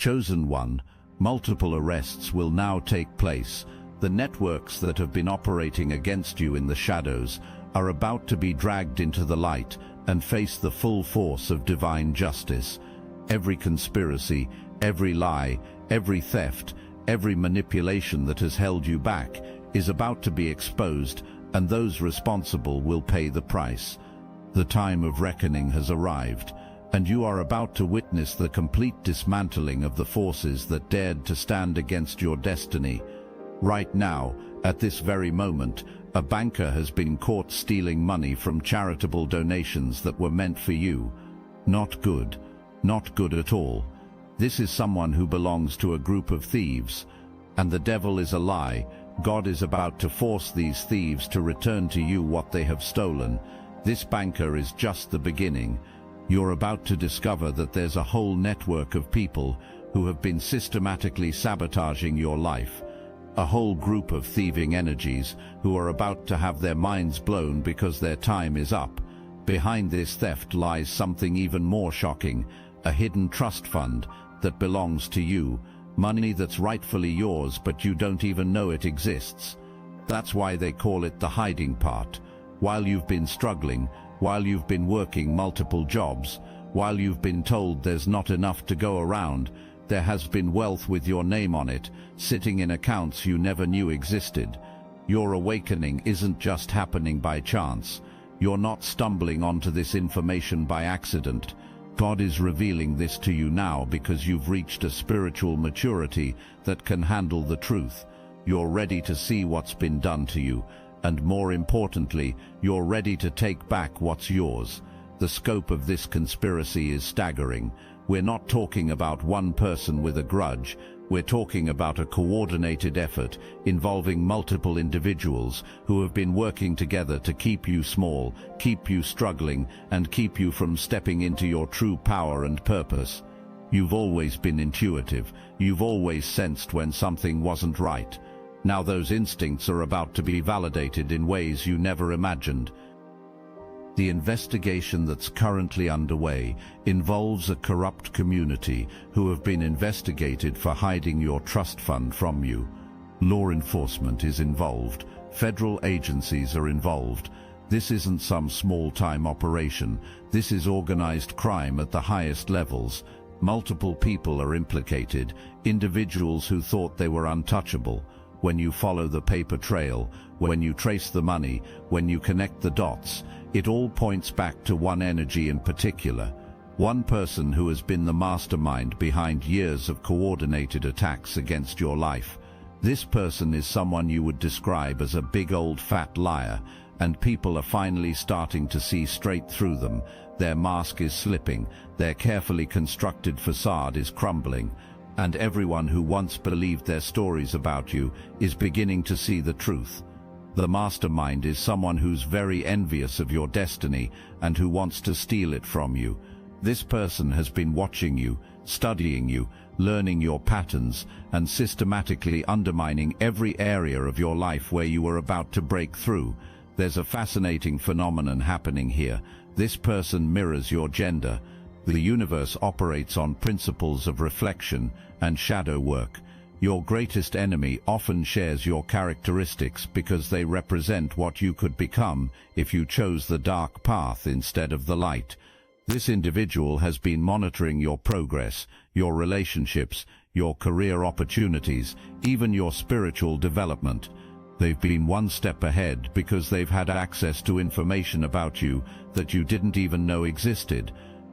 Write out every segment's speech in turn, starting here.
Chosen One, multiple arrests will now take place. The networks that have been operating against you in the shadows are about to be dragged into the light and face the full force of divine justice. Every conspiracy, every lie, every theft, every manipulation that has held you back is about to be exposed, and those responsible will pay the price. The time of reckoning has arrived, and you are about to witness the complete dismantling of the forces that dared to stand against your destiny. Right now, at this very moment, a banker has been caught stealing money from charitable donations that were meant for you. Not good. Not good at all. This is someone who belongs to a group of thieves. And the devil is a lie. God is about to force these thieves to return to you what they have stolen. This banker is just the beginning. You're about to discover that there's a whole network of people who have been systematically sabotaging your life. A whole group of thieving energies who are about to have their minds blown because their time is up. Behind this theft lies something even more shocking, a hidden trust fund that belongs to you, money that's rightfully yours but you don't even know it exists. That's why they call it the hiding part. While you've been struggling, while you've been working multiple jobs, while you've been told there's not enough to go around, there has been wealth with your name on it, sitting in accounts you never knew existed. Your awakening isn't just happening by chance. You're not stumbling onto this information by accident. God is revealing this to you now because you've reached a spiritual maturity that can handle the truth. You're ready to see what's been done to you, and more importantly, you're ready to take back what's yours. The scope of this conspiracy is staggering. We're not talking about one person with a grudge. We're talking about a coordinated effort involving multiple individuals who have been working together to keep you small, keep you struggling, and keep you from stepping into your true power and purpose. You've always been intuitive. You've always sensed when something wasn't right. Now those instincts are about to be validated in ways you never imagined. The investigation that's currently underway involves a corrupt community who have been investigated for hiding your trust fund from you. Law enforcement is involved. Federal agencies are involved. This isn't some small-time operation. This is organized crime at the highest levels. Multiple people are implicated, individuals who thought they were untouchable. When you follow the paper trail, when you trace the money, when you connect the dots, it all points back to one energy in particular, one person who has been the mastermind behind years of coordinated attacks against your life. This person is someone you would describe as a big old fat liar, and people are finally starting to see straight through them. Their mask is slipping, their carefully constructed facade is crumbling, and everyone who once believed their stories about you is beginning to see the truth. The mastermind is someone who's very envious of your destiny and who wants to steal it from you. This person has been watching you, studying you, learning your patterns, and systematically undermining every area of your life where you were about to break through. There's a fascinating phenomenon happening here. This person mirrors your gender. The universe operates on principles of reflection and shadow work. Your greatest enemy often shares your characteristics because they represent what you could become if you chose the dark path instead of the light. This individual has been monitoring your progress, your relationships, your career opportunities, even your spiritual development. They've been one step ahead because they've had access to information about you that you didn't even know existed.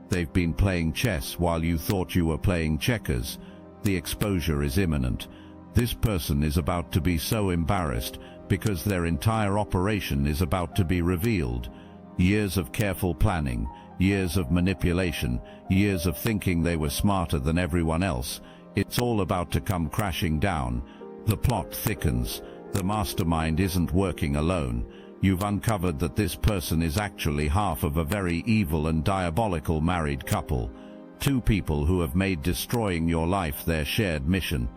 They've been playing chess while you thought you were playing checkers. The exposure is imminent. This person is about to be so embarrassed because their entire operation is about to be revealed. Years of careful planning, years of manipulation, years of thinking they were smarter than everyone else. It's all about to come crashing down. The plot thickens. The mastermind isn't working alone. You've uncovered that this person is actually half of a very evil and diabolical married couple. Two people who have made destroying your life their shared mission.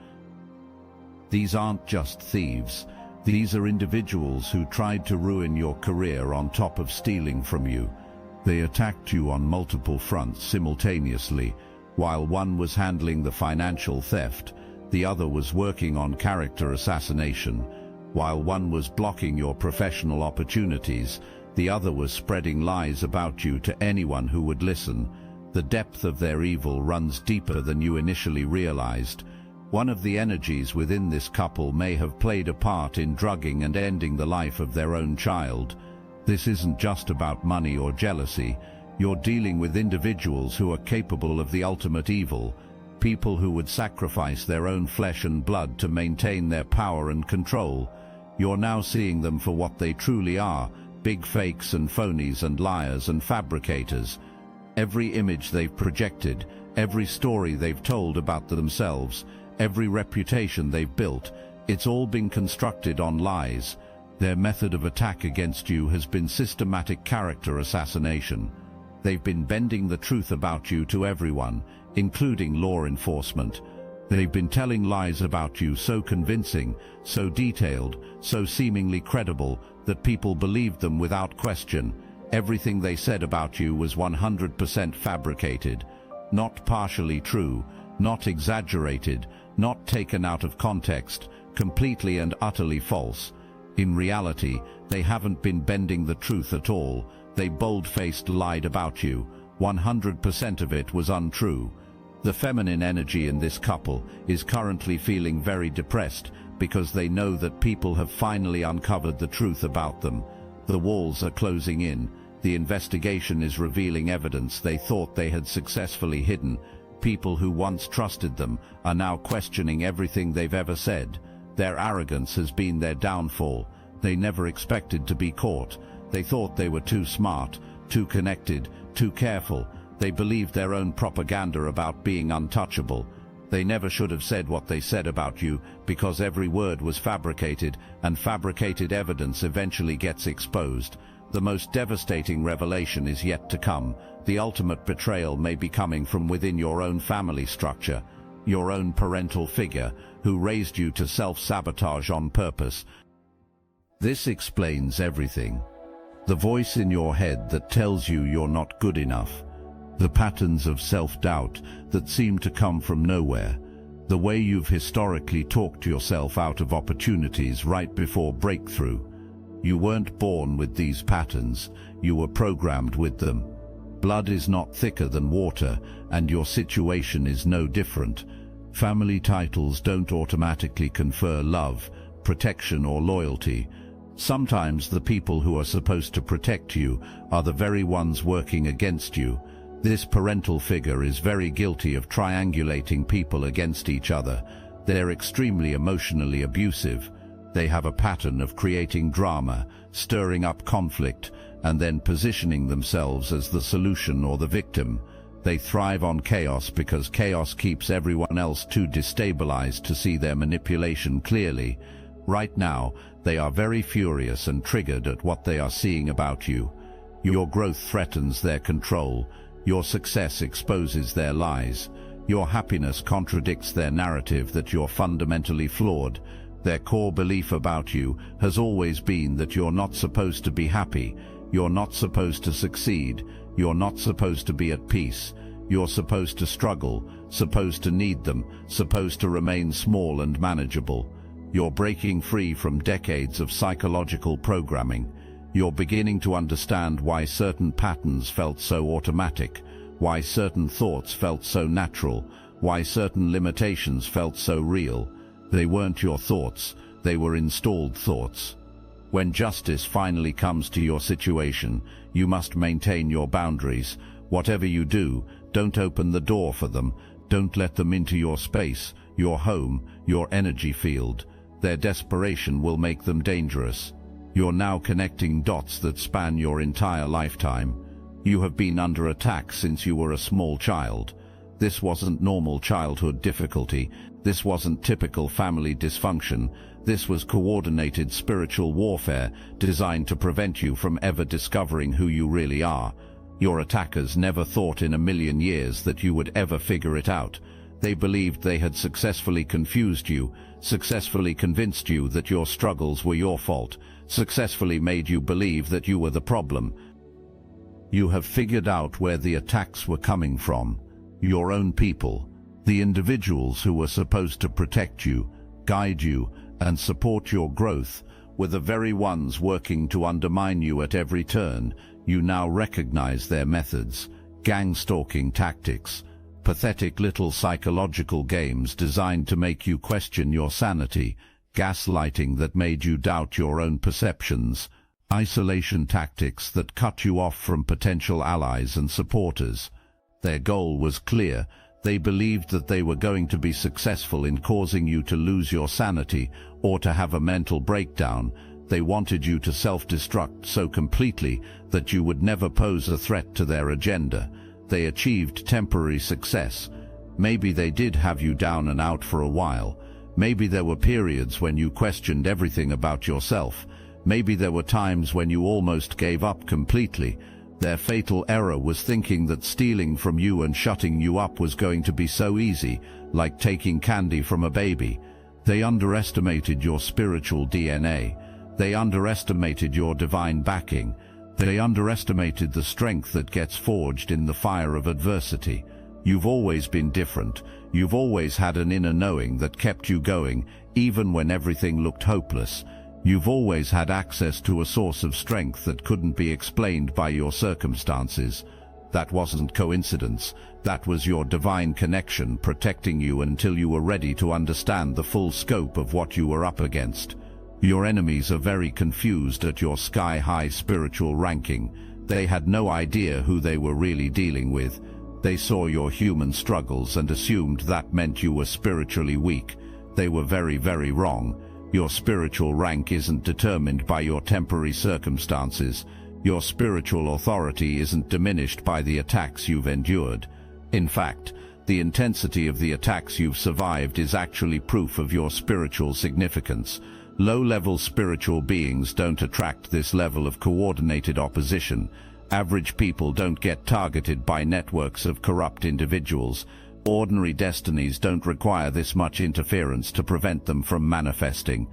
These aren't just thieves. These are individuals who tried to ruin your career on top of stealing from you. They attacked you on multiple fronts simultaneously. While one was handling the financial theft, the other was working on character assassination. While one was blocking your professional opportunities, the other was spreading lies about you to anyone who would listen. The depth of their evil runs deeper than you initially realized. One of the energies within this couple may have played a part in drugging and ending the life of their own child. This isn't just about money or jealousy. You're dealing with individuals who are capable of the ultimate evil, people who would sacrifice their own flesh and blood to maintain their power and control. You're now seeing them for what they truly are, big fakes and phonies and liars and fabricators. Every image they've projected, every story they've told about themselves, every reputation they've built, it's all been constructed on lies. Their method of attack against you has been systematic character assassination. They've been bending the truth about you to everyone, including law enforcement. They've been telling lies about you so convincing, so detailed, so seemingly credible, that people believed them without question. Everything they said about you was 100% fabricated, not partially true, not exaggerated, not taken out of context, completely and utterly false. In reality, they haven't been bending the truth at all. They bold-faced lied about you. 100% of it was untrue. The feminine energy in this couple is currently feeling very depressed because they know that people have finally uncovered the truth about them. The walls are closing in. The investigation is revealing evidence they thought they had successfully hidden. People who once trusted them are now questioning everything they've ever said. Their arrogance has been their downfall. They never expected to be caught. They thought they were too smart, too connected, too careful. They believed their own propaganda about being untouchable. They never should have said what they said about you, because every word was fabricated, and fabricated evidence eventually gets exposed. The most devastating revelation is yet to come. The ultimate betrayal may be coming from within your own family structure, your own parental figure, who raised you to self-sabotage on purpose. This explains everything. The voice in your head that tells you you're not good enough. The patterns of self-doubt that seem to come from nowhere. The way you've historically talked yourself out of opportunities right before breakthrough. You weren't born with these patterns, you were programmed with them. Blood is not thicker than water, and your situation is no different. Family titles don't automatically confer love, protection, or loyalty. Sometimes the people who are supposed to protect you are the very ones working against you. This parental figure is very guilty of triangulating people against each other. They're extremely emotionally abusive. They have a pattern of creating drama, stirring up conflict, and then positioning themselves as the solution or the victim. They thrive on chaos because chaos keeps everyone else too destabilized to see their manipulation clearly. Right now, they are very furious and triggered at what they are seeing about you. Your growth threatens their control. Your success exposes their lies. Your happiness contradicts their narrative that you're fundamentally flawed. Their core belief about you has always been that you're not supposed to be happy, you're not supposed to succeed, you're not supposed to be at peace, you're supposed to struggle, supposed to need them, supposed to remain small and manageable. You're breaking free from decades of psychological programming. You're beginning to understand why certain patterns felt so automatic, why certain thoughts felt so natural, why certain limitations felt so real. They weren't your thoughts, they were installed thoughts. When justice finally comes to your situation, you must maintain your boundaries. Whatever you do, don't open the door for them. Don't let them into your space, your home, your energy field. Their desperation will make them dangerous. You're now connecting dots that span your entire lifetime. You have been under attack since you were a small child. This wasn't normal childhood difficulty. This wasn't typical family dysfunction. This was coordinated spiritual warfare designed to prevent you from ever discovering who you really are. Your attackers never thought in a million years that you would ever figure it out. They believed they had successfully confused you, successfully convinced you that your struggles were your fault, successfully made you believe that you were the problem. You have figured out where the attacks were coming from. Your own people, the individuals who were supposed to protect you, guide you, and support your growth, were the very ones working to undermine you at every turn. You now recognize their methods: gang-stalking tactics, pathetic little psychological games designed to make you question your sanity, gaslighting that made you doubt your own perceptions, isolation tactics that cut you off from potential allies and supporters. Their goal was clear. They believed that they were going to be successful in causing you to lose your sanity or to have a mental breakdown. They wanted you to self-destruct so completely that you would never pose a threat to their agenda. They achieved temporary success. Maybe they did have you down and out for a while. Maybe there were periods when you questioned everything about yourself. Maybe there were times when you almost gave up completely. Their fatal error was thinking that stealing from you and shutting you up was going to be so easy, like taking candy from a baby. They underestimated your spiritual DNA. They underestimated your divine backing. They underestimated the strength that gets forged in the fire of adversity. You've always been different. You've always had an inner knowing that kept you going, even when everything looked hopeless. You've always had access to a source of strength that couldn't be explained by your circumstances. That wasn't coincidence. That was your divine connection protecting you until you were ready to understand the full scope of what you were up against. Your enemies are very confused at your sky-high spiritual ranking. They had no idea who they were really dealing with. They saw your human struggles and assumed that meant you were spiritually weak. They were very, very wrong. Your spiritual rank isn't determined by your temporary circumstances. Your spiritual authority isn't diminished by the attacks you've endured. In fact, the intensity of the attacks you've survived is actually proof of your spiritual significance. Low-level spiritual beings don't attract this level of coordinated opposition. Average people don't get targeted by networks of corrupt individuals. Ordinary destinies don't require this much interference to prevent them from manifesting.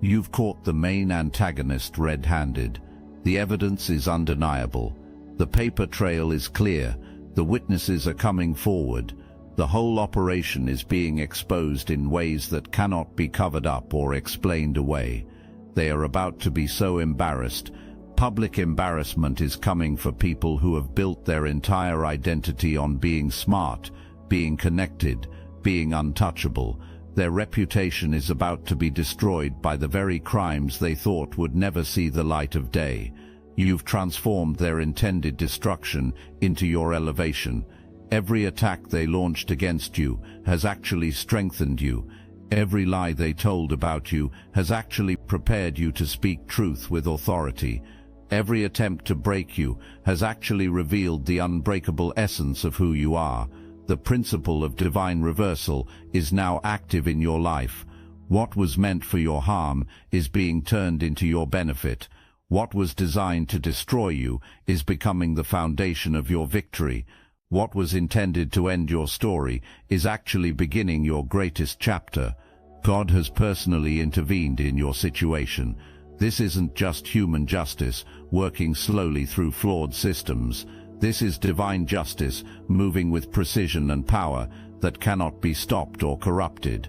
You've caught the main antagonist red-handed. The evidence is undeniable. The paper trail is clear. The witnesses are coming forward. The whole operation is being exposed in ways that cannot be covered up or explained away. They are about to be so embarrassed. Public embarrassment is coming for people who have built their entire identity on being smart, being connected, being untouchable. Their reputation is about to be destroyed by the very crimes they thought would never see the light of day. You've transformed their intended destruction into your elevation. Every attack they launched against you has actually strengthened you. Every lie they told about you has actually prepared you to speak truth with authority. Every attempt to break you has actually revealed the unbreakable essence of who you are. The principle of divine reversal is now active in your life. What was meant for your harm is being turned into your benefit. What was designed to destroy you is becoming the foundation of your victory. What was intended to end your story is actually beginning your greatest chapter. God has personally intervened in your situation. This isn't just human justice working slowly through flawed systems. This is divine justice moving with precision and power that cannot be stopped or corrupted.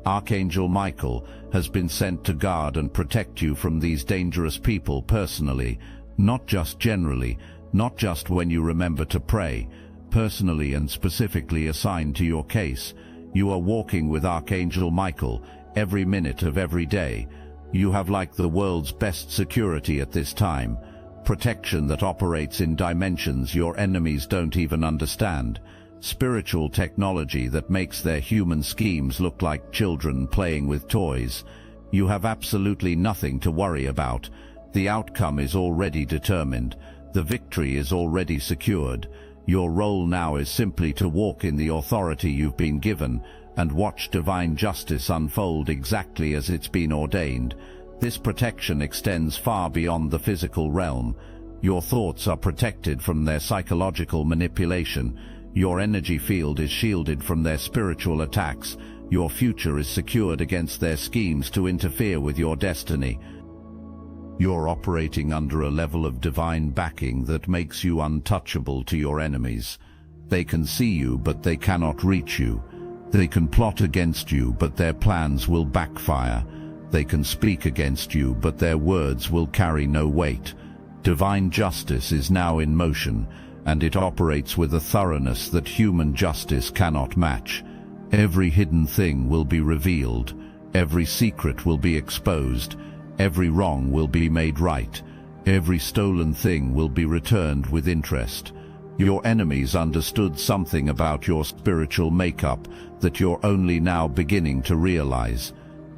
Archangel Michael has been sent to guard and protect you from these dangerous people personally, not just generally, not just when you remember to pray. Personally and specifically assigned to your case. You are walking with Archangel Michael every minute of every day. You have like the world's best security at this time. Protection that operates in dimensions your enemies don't even understand. Spiritual technology that makes their human schemes look like children playing with toys. You have absolutely nothing to worry about. The outcome is already determined. The victory is already secured. Your role now is simply to walk in the authority you've been given and watch divine justice unfold exactly as it's been ordained. This protection extends far beyond the physical realm. Your thoughts are protected from their psychological manipulation. Your energy field is shielded from their spiritual attacks. Your future is secured against their schemes to interfere with your destiny. You're operating under a level of divine backing that makes you untouchable to your enemies. They can see you, but they cannot reach you. They can plot against you, but their plans will backfire. They can speak against you, but their words will carry no weight. Divine justice is now in motion, and it operates with a thoroughness that human justice cannot match. Every hidden thing will be revealed. Every secret will be exposed. Every wrong will be made right. Every stolen thing will be returned with interest. Your enemies understood something about your spiritual makeup that you're only now beginning to realize.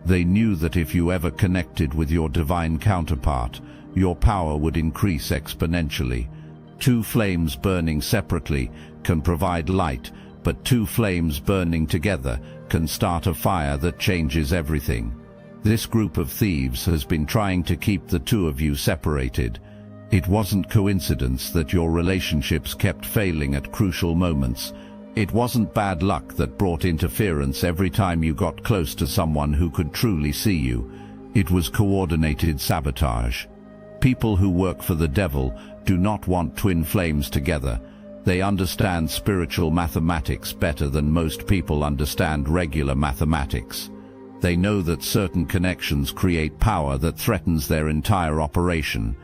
They knew that if you ever connected with your divine counterpart, your power would increase exponentially. Two flames burning separately can provide light, but two flames burning together can start a fire that changes everything. This group of thieves has been trying to keep the two of you separated. It wasn't coincidence that your relationships kept failing at crucial moments. It wasn't bad luck that brought interference every time you got close to someone who could truly see you. It was coordinated sabotage. People who work for the devil do not want twin flames together. They understand spiritual mathematics better than most people understand regular mathematics. They know that certain connections create power that threatens their entire operation.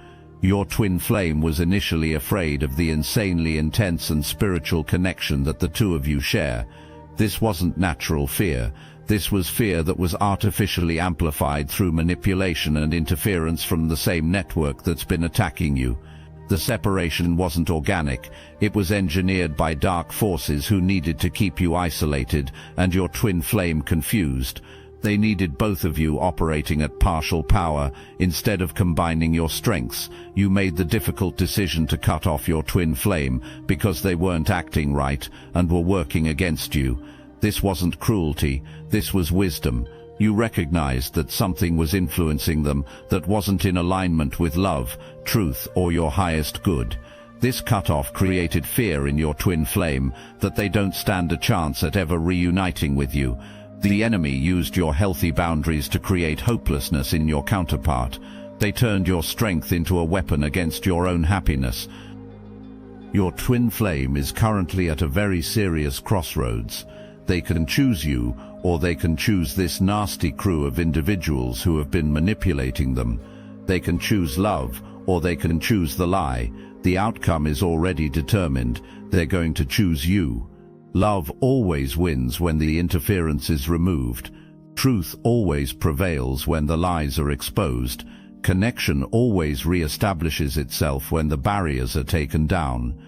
Your twin flame was initially afraid of the insanely intense and spiritual connection that the two of you share. This wasn't natural fear. This was fear that was artificially amplified through manipulation and interference from the same network that's been attacking you. The separation wasn't organic. It was engineered by dark forces who needed to keep you isolated and your twin flame confused. They needed both of you operating at partial power. Instead of combining your strengths, you made the difficult decision to cut off your twin flame because they weren't acting right and were working against you. This wasn't cruelty, this was wisdom. You recognized that something was influencing them that wasn't in alignment with love, truth, or your highest good. This cutoff created fear in your twin flame that they don't stand a chance at ever reuniting with you. The enemy used your healthy boundaries to create hopelessness in your counterpart. They turned your strength into a weapon against your own happiness. Your twin flame is currently at a very serious crossroads. They can choose you, or they can choose this nasty crew of individuals who have been manipulating them. They can choose love, or they can choose the lie. The outcome is already determined. They're going to choose you. Love always wins when the interference is removed. Truth always prevails when the lies are exposed. Connection always re-establishes itself when the barriers are taken down.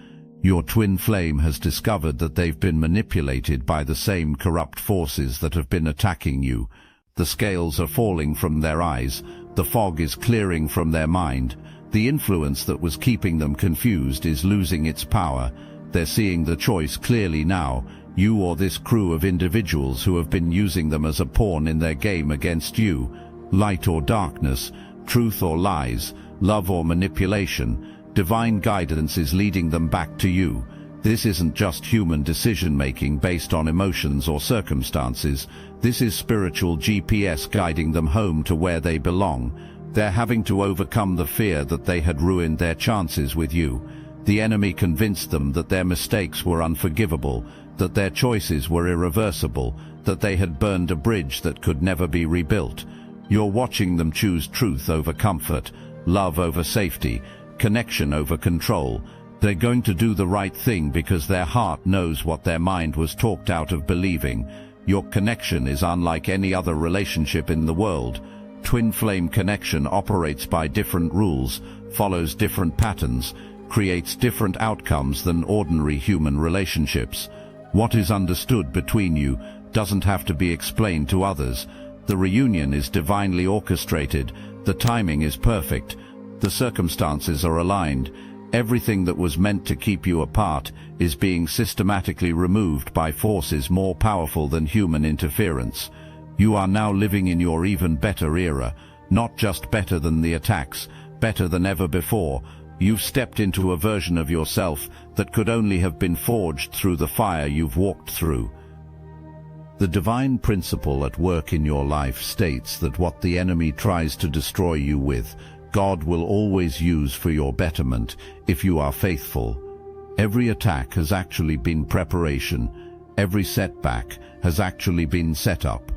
Your twin flame has discovered that they've been manipulated by the same corrupt forces that have been attacking you. The scales are falling from their eyes. The fog is clearing from their mind. The influence that was keeping them confused is losing its power. They're seeing the choice clearly now, you or this crew of individuals who have been using them as a pawn in their game against you. Light or darkness, truth or lies, love or manipulation, divine guidance is leading them back to you. This isn't just human decision-making based on emotions or circumstances. This is spiritual GPS guiding them home to where they belong. They're having to overcome the fear that they had ruined their chances with you. The enemy convinced them that their mistakes were unforgivable, that their choices were irreversible, that they had burned a bridge that could never be rebuilt. You're watching them choose truth over comfort, love over safety, connection over control. They're going to do the right thing because their heart knows what their mind was talked out of believing. Your connection is unlike any other relationship in the world. Twin flame connection operates by different rules, follows different patterns, creates different outcomes than ordinary human relationships. What is understood between you doesn't have to be explained to others. The reunion is divinely orchestrated, the timing is perfect, the circumstances are aligned. Everything that was meant to keep you apart is being systematically removed by forces more powerful than human interference. You are now living in your even better era, not just better than the attacks, better than ever before. You've stepped into a version of yourself that could only have been forged through the fire you've walked through. The divine principle at work in your life states that what the enemy tries to destroy you with, God will always use for your betterment if you are faithful. Every attack has actually been preparation. Every setback has actually been set up.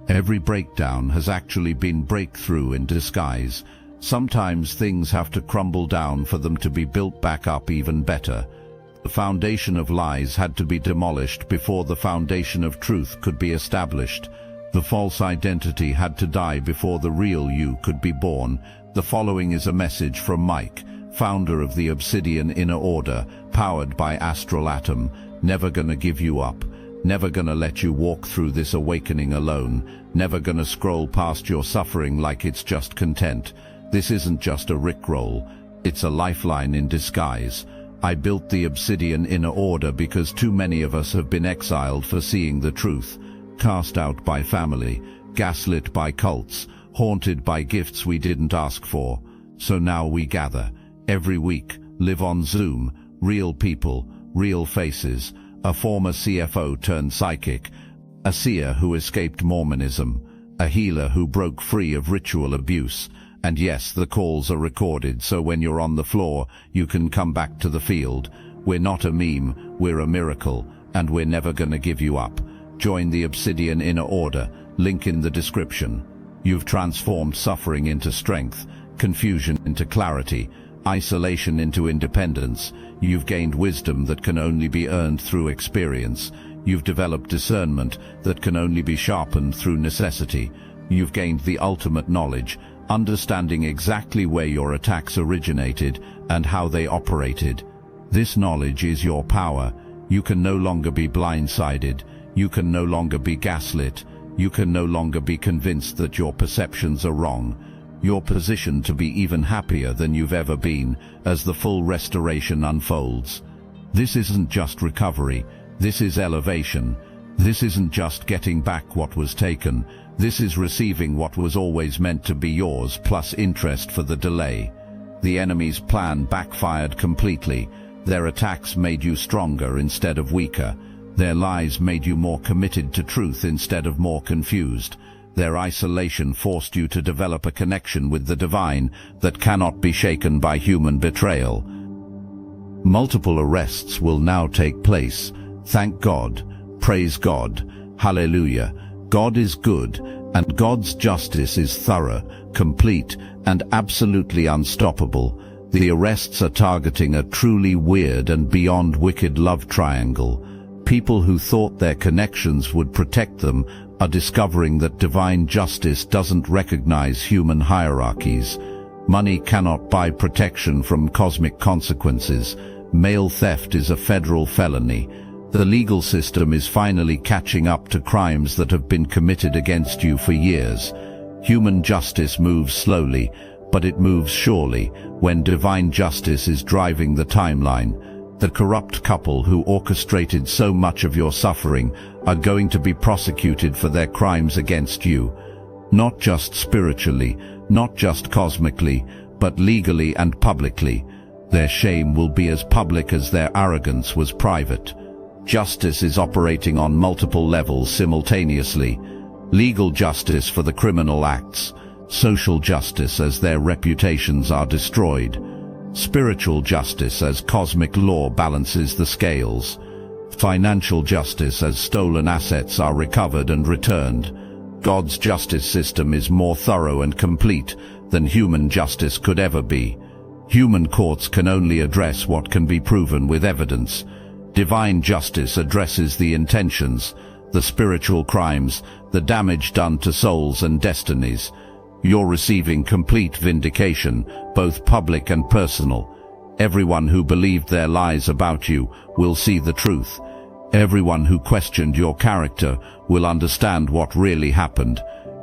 Every breakdown has actually been breakthrough in disguise. Sometimes things have to crumble down for them to be built back up even better. The foundation of lies had to be demolished before the foundation of truth could be established. The false identity had to die before the real you could be born. The following is a message from Mike, founder of the Obsidian Inner Order, powered by Astral Atom. Never gonna give you up. Never gonna let you walk through this awakening alone. Never gonna scroll past your suffering like it's just content. This isn't just a rickroll. It's a lifeline in disguise. I built the Obsidian Inner Order because too many of us have been exiled for seeing the truth, cast out by family, gaslit by cults, haunted by gifts we didn't ask for. So now we gather, every week, live on Zoom, real people, real faces, a former CFO turned psychic, a seer who escaped Mormonism, a healer who broke free of ritual abuse. And yes, the calls are recorded, so when you're on the floor, you can come back to the field. We're not a meme, we're a miracle, and we're never gonna give you up. Join the Obsidian Inner Order, link in the description. You've transformed suffering into strength, confusion into clarity, isolation into independence. You've gained wisdom that can only be earned through experience. You've developed discernment that can only be sharpened through necessity. You've gained the ultimate knowledge, understanding exactly where your attacks originated and how they operated. This knowledge is your power. You can no longer be blindsided. You can no longer be gaslit. You can no longer be convinced that your perceptions are wrong. You're positioned to be even happier than you've ever been as the full restoration unfolds. This isn't just recovery. This is elevation. This isn't just getting back what was taken. This is receiving what was always meant to be yours, plus interest for the delay. The enemy's plan backfired completely. Their attacks made you stronger instead of weaker. Their lies made you more committed to truth instead of more confused. Their isolation forced you to develop a connection with the divine that cannot be shaken by human betrayal. Multiple arrests will now take place. Thank God. Praise God. Hallelujah. God is good, and God's justice is thorough, complete, and absolutely unstoppable. The arrests are targeting a truly weird and beyond wicked love triangle. People who thought their connections would protect them are discovering that divine justice doesn't recognize human hierarchies. Money cannot buy protection from cosmic consequences. Mail theft is a federal felony. The legal system is finally catching up to crimes that have been committed against you for years. Human justice moves slowly, but it moves surely when divine justice is driving the timeline. The corrupt couple who orchestrated so much of your suffering are going to be prosecuted for their crimes against you. Not just spiritually, not just cosmically, but legally and publicly. Their shame will be as public as their arrogance was private. Justice is operating on multiple levels simultaneously. Legal justice for the criminal acts, social justice as their reputations are destroyed, spiritual justice as cosmic law balances the scales, financial justice as stolen assets are recovered and returned. God's justice system is more thorough and complete than human justice could ever be. Human courts can only address what can be proven with evidence. Divine justice addresses the intentions, the spiritual crimes, the damage done to souls and destinies. You're receiving complete vindication, both public and personal. Everyone who believed their lies about you will see the truth. Everyone who questioned your character will understand what really happened.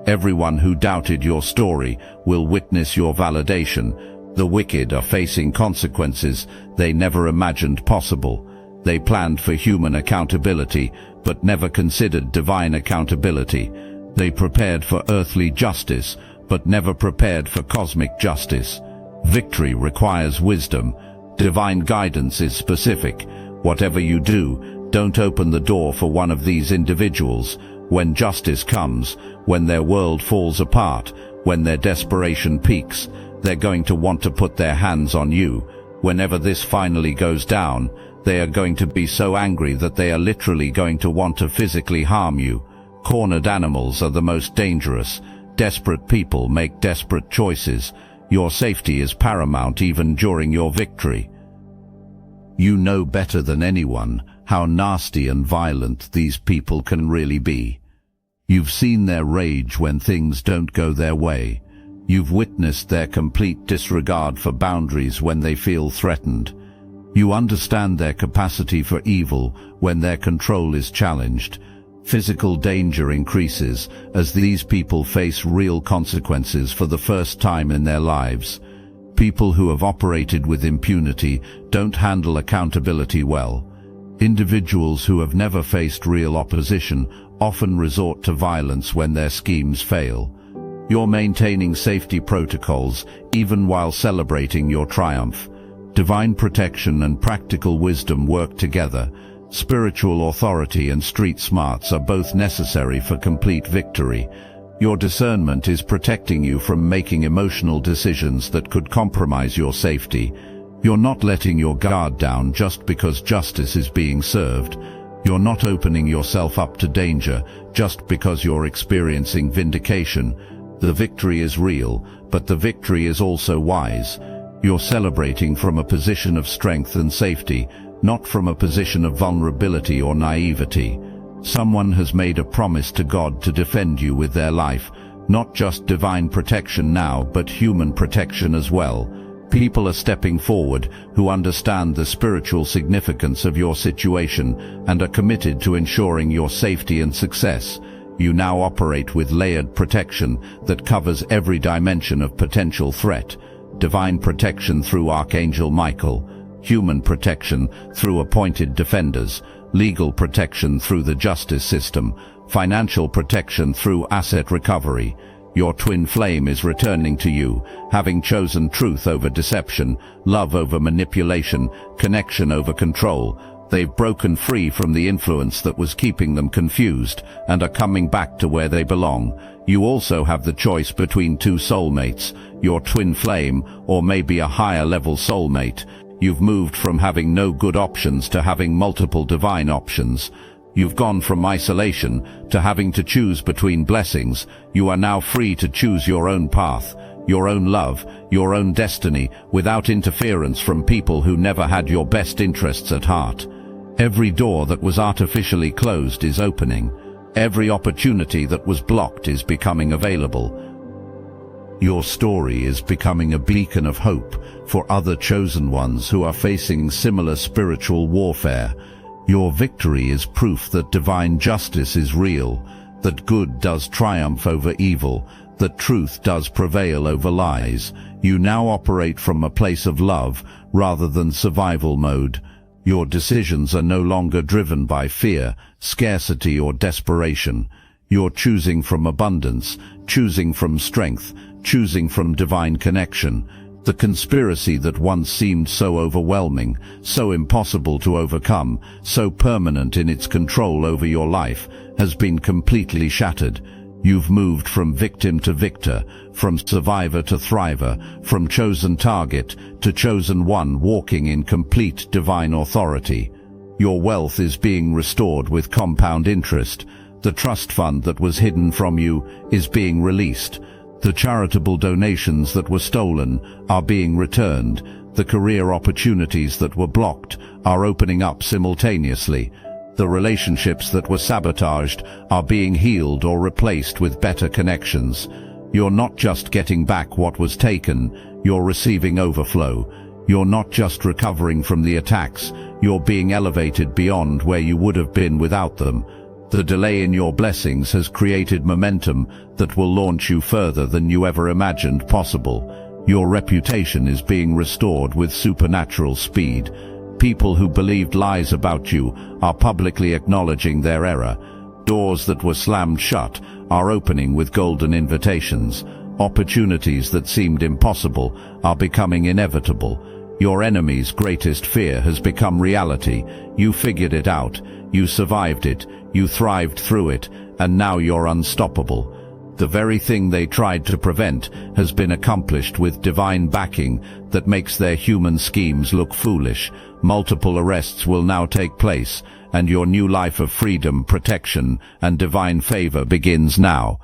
Everyone who doubted your story will witness your validation. The wicked are facing consequences they never imagined possible. They planned for human accountability, but never considered divine accountability. They prepared for earthly justice, but never prepared for cosmic justice. Victory requires wisdom. Divine guidance is specific. Whatever you do, don't open the door for one of these individuals. When justice comes, when their world falls apart, when their desperation peaks, they're going to want to put their hands on you. Whenever this finally goes down, They are going to be so angry that they are literally going to want to physically harm you. Cornered animals are the most dangerous. Desperate people make desperate choices. Your safety is paramount even during your victory. You know better than anyone how nasty and violent these people can really be. You've seen their rage when things don't go their way. You've witnessed their complete disregard for boundaries when they feel threatened. You understand their capacity for evil when their control is challenged. Physical danger increases as these people face real consequences for the first time in their lives. People who have operated with impunity don't handle accountability well. Individuals who have never faced real opposition often resort to violence when their schemes fail. You're maintaining safety protocols even while celebrating your triumph. Divine protection and practical wisdom work together. Spiritual authority and street smarts are both necessary for complete victory. Your discernment is protecting you from making emotional decisions that could compromise your safety. You're not letting your guard down just because justice is being served. You're not opening yourself up to danger just because you're experiencing vindication. The victory is real, but the victory is also wise. You're celebrating from a position of strength and safety, not from a position of vulnerability or naivety. Someone has made a promise to God to defend you with their life, not just divine protection now, but human protection as well. People are stepping forward who understand the spiritual significance of your situation and are committed to ensuring your safety and success. You now operate with layered protection that covers every dimension of potential threat. Divine protection through Archangel Michael, human protection through appointed defenders, legal protection through the justice system, financial protection through asset recovery. Your twin flame is returning to you, having chosen truth over deception, love over manipulation, connection over control. They've broken free from the influence that was keeping them confused and are coming back to where they belong. You also have the choice between two soulmates, your twin flame or maybe a higher level soulmate. You've moved from having no good options to having multiple divine options. You've gone from isolation to having to choose between blessings. You are now free to choose your own path, your own love, your own destiny, without interference from people who never had your best interests at heart. Every door that was artificially closed is opening. Every opportunity that was blocked is becoming available. Your story is becoming a beacon of hope for other chosen ones who are facing similar spiritual warfare. Your victory is proof that divine justice is real, that good does triumph over evil, that truth does prevail over lies. You now operate from a place of love rather than survival mode. Your decisions are no longer driven by fear, scarcity, or desperation. You're choosing from abundance, choosing from strength, choosing from divine connection. The conspiracy that once seemed so overwhelming, so impossible to overcome, so permanent in its control over your life, has been completely shattered. You've moved from victim to victor, from survivor to thriver, from chosen target to chosen one, walking in complete divine authority. Your wealth is being restored with compound interest. The trust fund that was hidden from you is being released. The charitable donations that were stolen are being returned. The career opportunities that were blocked are opening up simultaneously. The relationships that were sabotaged are being healed or replaced with better connections. You're not just getting back what was taken, you're receiving overflow. You're not just recovering from the attacks, you're being elevated beyond where you would have been without them. The delay in your blessings has created momentum that will launch you further than you ever imagined possible. Your reputation is being restored with supernatural speed. People who believed lies about you are publicly acknowledging their error. Doors that were slammed shut are opening with golden invitations. Opportunities that seemed impossible are becoming inevitable. Your enemy's greatest fear has become reality. You figured it out. You survived it. You thrived through it. And now you're unstoppable. The very thing they tried to prevent has been accomplished with divine backing that makes their human schemes look foolish. Multiple arrests will now take place, and your new life of freedom, protection, and divine favor begins now.